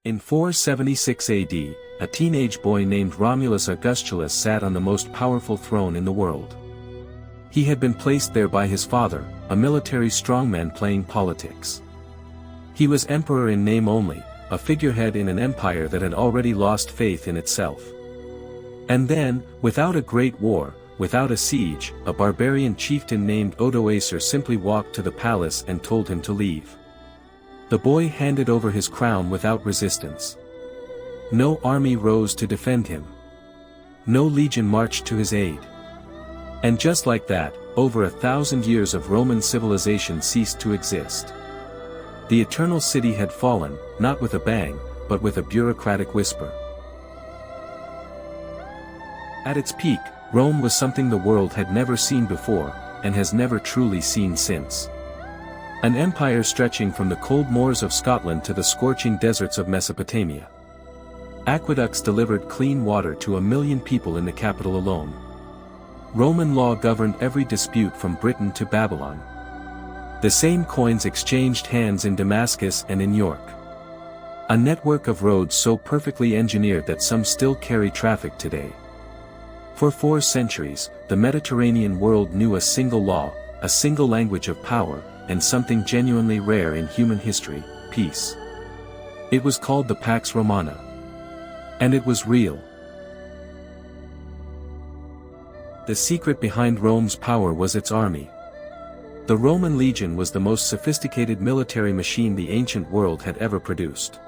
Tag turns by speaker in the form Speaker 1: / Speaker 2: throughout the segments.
Speaker 1: In 476 AD, a teenage boy named Romulus Augustulus sat on the most powerful throne in the world. He had been placed there by his father, a military strongman playing politics. He was emperor in name only, a figurehead in an empire that had already lost faith in itself. And then, without a great war, without a siege, a barbarian chieftain named Odoacer simply walked to the palace and told him to leave. The boy handed over his crown without resistance. No army rose to defend him. No legion marched to his aid. And just like that, over 1,000 years of Roman civilization ceased to exist. The eternal city had fallen, not with a bang, but with a bureaucratic whisper. At its peak, Rome was something the world had never seen before, and has never truly seen since. An empire stretching from the cold moors of Scotland to the scorching deserts of Mesopotamia. Aqueducts delivered clean water to 1 million people in the capital alone. Roman law governed every dispute from Britain to Babylon. The same coins exchanged hands in Damascus and in York. A network of roads so perfectly engineered that some still carry traffic today. For 4 centuries, the Mediterranean world knew a single law, a single language of power, and something genuinely rare in human history, peace. It was called the Pax Romana. And it was real. The secret behind Rome's power was its army. The Roman legion was the most sophisticated military machine the ancient world had ever produced.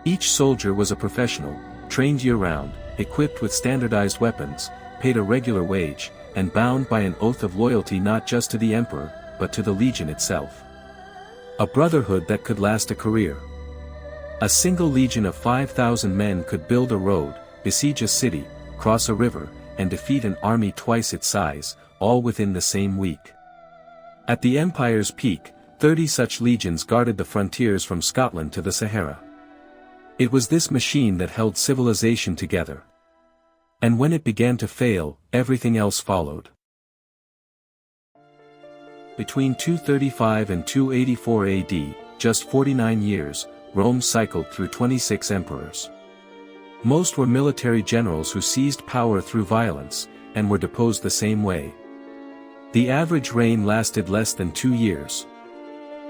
Speaker 1: Each soldier was a professional, trained year-round, equipped with standardized weapons, paid a regular wage, and bound by an oath of loyalty not just to the emperor, but to the legion itself. A brotherhood that could last a career. A single legion of 5,000 men could build a road, besiege a city, cross a river, and defeat an army twice its size, all within the same week. At the empire's peak, 30 such legions guarded the frontiers from Scotland to the Sahara. It was this machine that held civilization together. And when it began to fail, everything else followed. Between 235 and 284 AD, just 49 years, Rome cycled through 26 emperors. Most were military generals who seized power through violence, and were deposed the same way. The average reign lasted less than 2 years.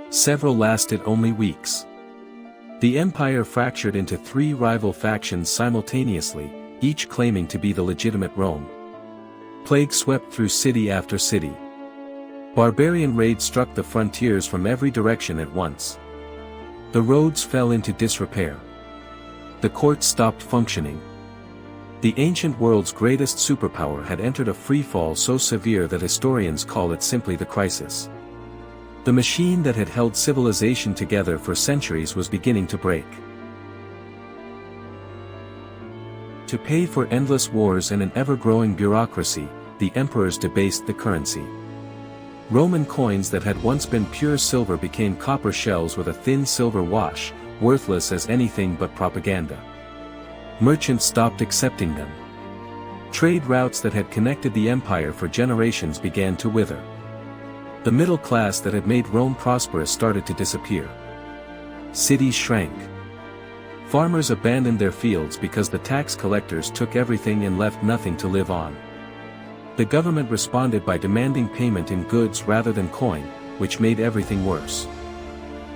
Speaker 1: Several lasted only weeks. The empire fractured into 3 rival factions simultaneously, each claiming to be the legitimate Rome. Plague swept through city after city. Barbarian raids struck the frontiers from every direction at once. The roads fell into disrepair. The courts stopped functioning. The ancient world's greatest superpower had entered a freefall so severe that historians call it simply the crisis. The machine that had held civilization together for centuries was beginning to break. To pay for endless wars and an ever-growing bureaucracy, the emperors debased the currency. Roman coins that had once been pure silver became copper shells with a thin silver wash, worthless as anything but propaganda. Merchants stopped accepting them. Trade routes that had connected the empire for generations began to wither. The middle class that had made Rome prosperous started to disappear. Cities shrank. Farmers abandoned their fields because the tax collectors took everything and left nothing to live on. The government responded by demanding payment in goods rather than coin, which made everything worse.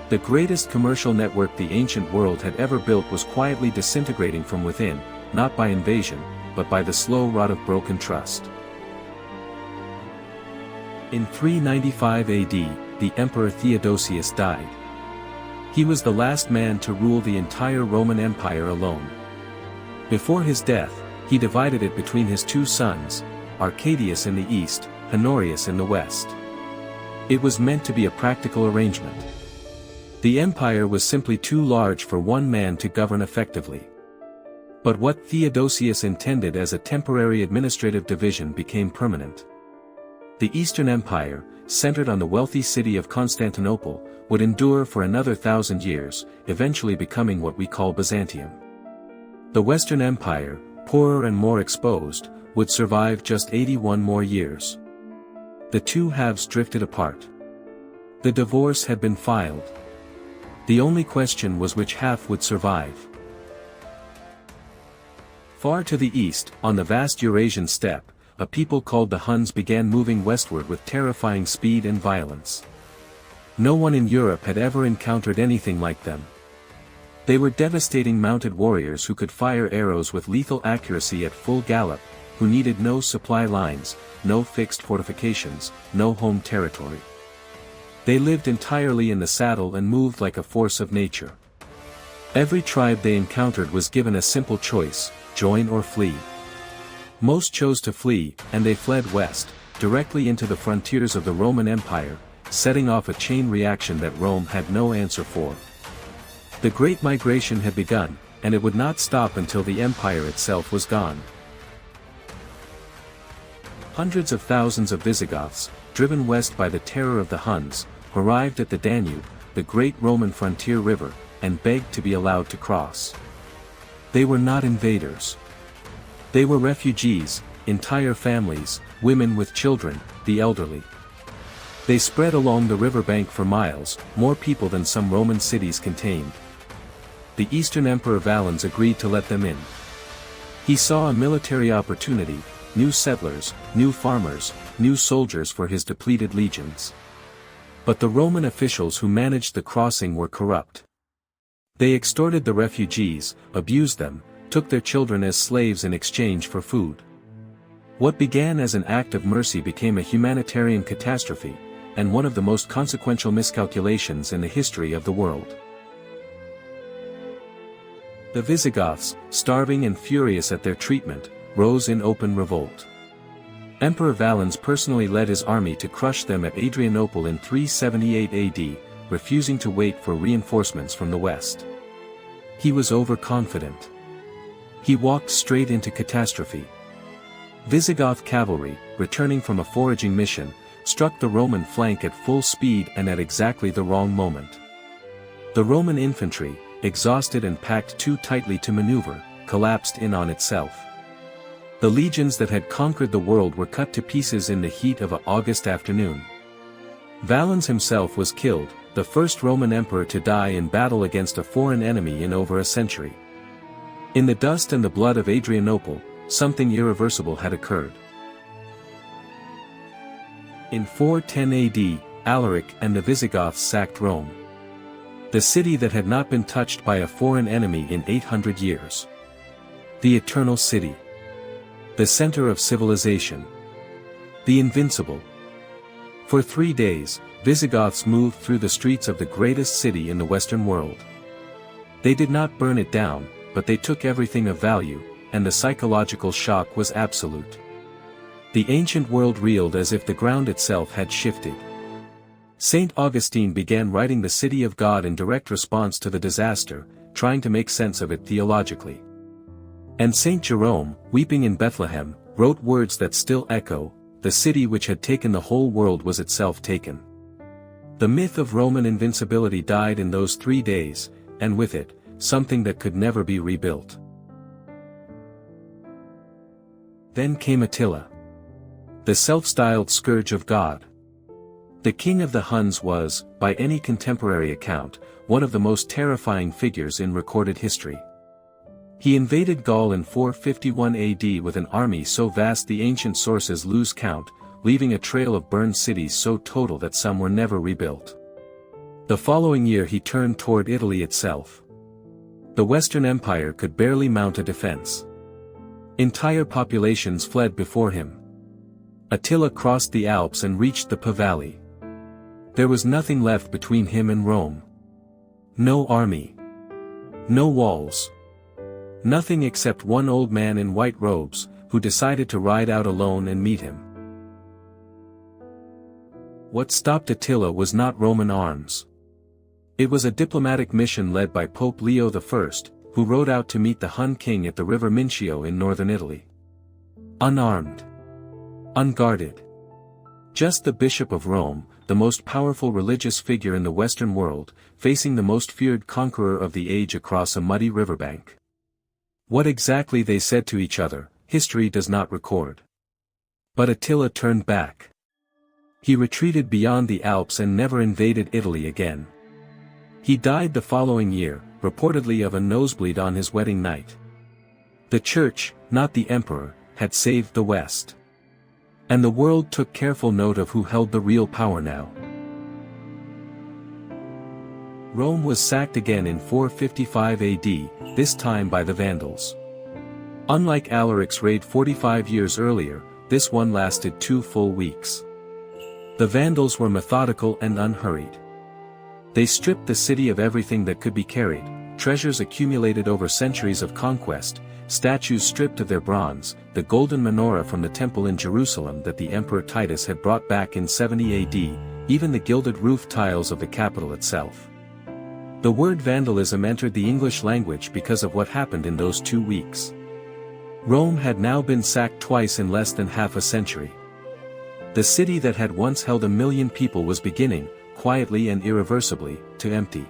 Speaker 1: The greatest commercial network the ancient world had ever built was quietly disintegrating from within, not by invasion, but by the slow rot of broken trust. In 395 AD, the Emperor Theodosius died. He was the last man to rule the entire Roman Empire alone. Before his death, he divided it between his 2 sons, Arcadius in the east, Honorius in the west. It was meant to be a practical arrangement. The empire was simply too large for one man to govern effectively. But what Theodosius intended as a temporary administrative division became permanent. The Eastern Empire, centered on the wealthy city of Constantinople, would endure for another 1,000 years, eventually becoming what we call Byzantium. The Western Empire, poorer and more exposed, would survive just 81 more years. The two halves drifted apart. The divorce had been filed. The only question was which half would survive. Far to the east, on the vast Eurasian steppe, a people called the Huns began moving westward with terrifying speed and violence. No one in Europe had ever encountered anything like them. They were devastating mounted warriors who could fire arrows with lethal accuracy at full gallop, who needed no supply lines, no fixed fortifications, no home territory. They lived entirely in the saddle and moved like a force of nature. Every tribe they encountered was given a simple choice: join or flee. Most chose to flee, and they fled west, directly into the frontiers of the Roman Empire, setting off a chain reaction that Rome had no answer for. The Great Migration had begun, and it would not stop until the empire itself was gone. Hundreds of thousands of Visigoths, driven west by the terror of the Huns, arrived at the Danube, the great Roman frontier river, and begged to be allowed to cross. They were not invaders. They were refugees, entire families, women with children, the elderly. They spread along the riverbank for miles, more people than some Roman cities contained. The Eastern Emperor Valens agreed to let them in. He saw a military opportunity: new settlers, new farmers, new soldiers for his depleted legions. But the Roman officials who managed the crossing were corrupt. They extorted the refugees, abused them, took their children as slaves in exchange for food. What began as an act of mercy became a humanitarian catastrophe, and one of the most consequential miscalculations in the history of the world. The Visigoths, starving and furious at their treatment, rose in open revolt. Emperor Valens personally led his army to crush them at Adrianople in 378 AD, refusing to wait for reinforcements from the west. He was overconfident. He walked straight into catastrophe. Visigoth cavalry, returning from a foraging mission, struck the Roman flank at full speed and at exactly the wrong moment. The Roman infantry, exhausted and packed too tightly to maneuver, collapsed in on itself. The legions that had conquered the world were cut to pieces in the heat of an August afternoon. Valens himself was killed, the first Roman emperor to die in battle against a foreign enemy in over a century. In the dust and the blood of Adrianople, something irreversible had occurred. In 410 AD, Alaric and the Visigoths sacked Rome. The city that had not been touched by a foreign enemy in 800 years. The Eternal City. The center of civilization. The Invincible. For 3 days, Visigoths moved through the streets of the greatest city in the Western world. They did not burn it down, but they took everything of value, and the psychological shock was absolute. The ancient world reeled as if the ground itself had shifted. Saint Augustine began writing The City of God in direct response to the disaster, trying to make sense of it theologically. And Saint Jerome, weeping in Bethlehem, wrote words that still echo: the city which had taken the whole world was itself taken. The myth of Roman invincibility died in those 3 days, and with it, something that could never be rebuilt. Then came Attila. The self-styled scourge of God. The king of the Huns was, by any contemporary account, one of the most terrifying figures in recorded history. He invaded Gaul in 451 AD with an army so vast the ancient sources lose count, leaving a trail of burned cities so total that some were never rebuilt. The following year he turned toward Italy itself. The Western Empire could barely mount a defense. Entire populations fled before him. Attila crossed the Alps and reached the Po Valley. There was nothing left between him and Rome. No army. No walls. Nothing except one old man in white robes, who decided to ride out alone and meet him. What stopped Attila was not Roman arms. It was a diplomatic mission led by Pope Leo I, who rode out to meet the Hun king at the river Mincio in northern Italy. Unarmed. Unguarded. Just the Bishop of Rome, the most powerful religious figure in the Western world, facing the most feared conqueror of the age across a muddy riverbank. What exactly they said to each other, history does not record. But Attila turned back. He retreated beyond the Alps and never invaded Italy again. He died the following year, reportedly of a nosebleed on his wedding night. The Church, not the Emperor, had saved the West. And the world took careful note of who held the real power now. Rome was sacked again in 455 AD, this time by the Vandals. Unlike Alaric's raid 45 years earlier, this one lasted 2 full weeks. The Vandals were methodical and unhurried. They stripped the city of everything that could be carried, treasures accumulated over centuries of conquest, statues stripped of their bronze, the golden menorah from the temple in Jerusalem that the Emperor Titus had brought back in 70 AD, even the gilded roof tiles of the capital itself. The word vandalism entered the English language because of what happened in those 2 weeks. Rome had now been sacked twice in less than half a century. The city that had once held 1 million people was beginning, quietly and irreversibly, to empty.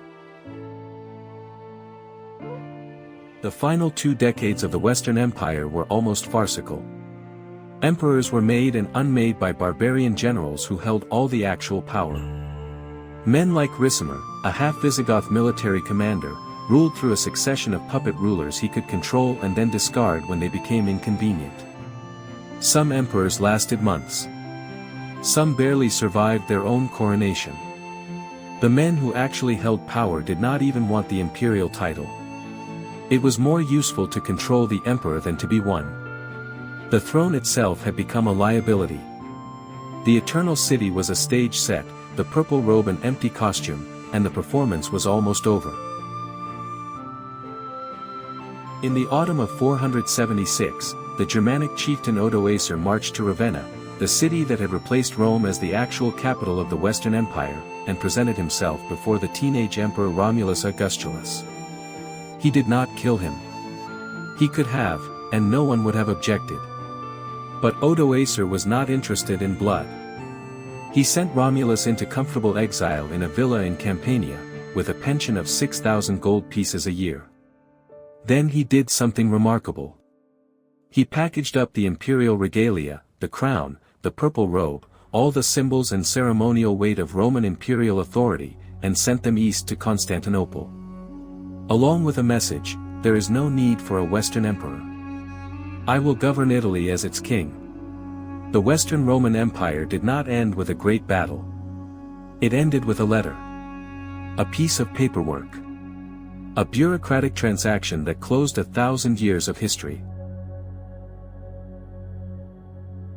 Speaker 1: The final 2 decades of the Western Empire were almost farcical. Emperors were made and unmade by barbarian generals who held all the actual power. Men like Ricimer, a half-Visigoth military commander, ruled through a succession of puppet rulers he could control and then discard when they became inconvenient. Some emperors lasted months. Some barely survived their own coronation. The men who actually held power did not even want the imperial title. It was more useful to control the emperor than to be one. The throne itself had become a liability. The Eternal City was a stage set, the purple robe an empty costume, and the performance was almost over. In the autumn of 476, the Germanic chieftain Odoacer marched to Ravenna, the city that had replaced Rome as the actual capital of the Western Empire, and presented himself before the teenage Emperor Romulus Augustulus. He did not kill him. He could have, and no one would have objected. But Odoacer was not interested in blood. He sent Romulus into comfortable exile in a villa in Campania, with a pension of 6,000 gold pieces a year. Then he did something remarkable. He packaged up the imperial regalia, the crown, the purple robe, all the symbols and ceremonial weight of Roman imperial authority, and sent them east to Constantinople. Along with a message, there is no need for a Western emperor. I will govern Italy as its king. The Western Roman Empire did not end with a great battle. It ended with a letter. A piece of paperwork. A bureaucratic transaction that closed 1,000 years of history.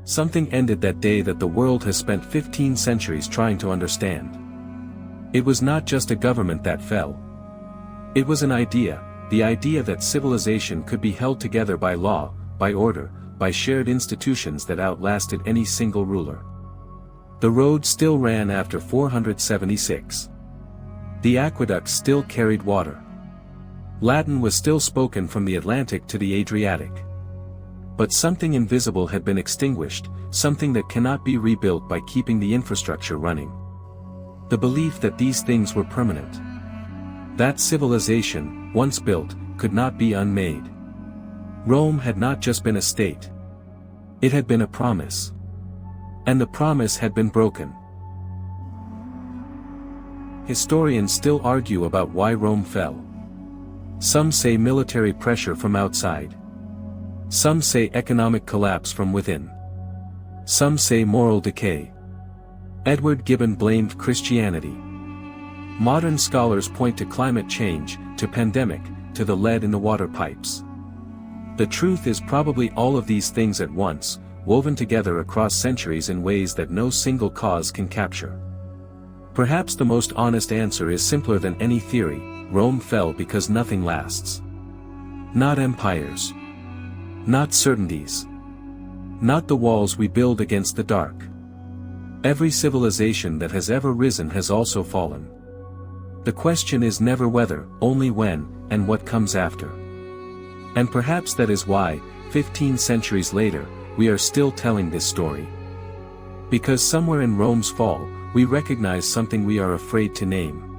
Speaker 1: Something ended that day that the world has spent 15 centuries trying to understand. It was not just a government that fell. It was an idea, the idea that civilization could be held together by law, by order, by shared institutions that outlasted any single ruler. The road still ran after 476. The aqueducts still carried water. Latin was still spoken from the Atlantic to the Adriatic. But something invisible had been extinguished, something that cannot be rebuilt by keeping the infrastructure running. The belief that these things were permanent. That civilization, once built, could not be unmade. Rome had not just been a state. It had been a promise. And the promise had been broken. Historians still argue about why Rome fell. Some say military pressure from outside. Some say economic collapse from within. Some say moral decay. Edward Gibbon blamed Christianity. Modern scholars point to climate change, to pandemic, to the lead in the water pipes. The truth is probably all of these things at once, woven together across centuries in ways that no single cause can capture. Perhaps the most honest answer is simpler than any theory: Rome fell because nothing lasts. Not empires. Not certainties. Not the walls we build against the dark. Every civilization that has ever risen has also fallen. The question is never whether, only when, and what comes after. And perhaps that is why, 15 centuries later, we are still telling this story. Because somewhere in Rome's fall, we recognize something we are afraid to name.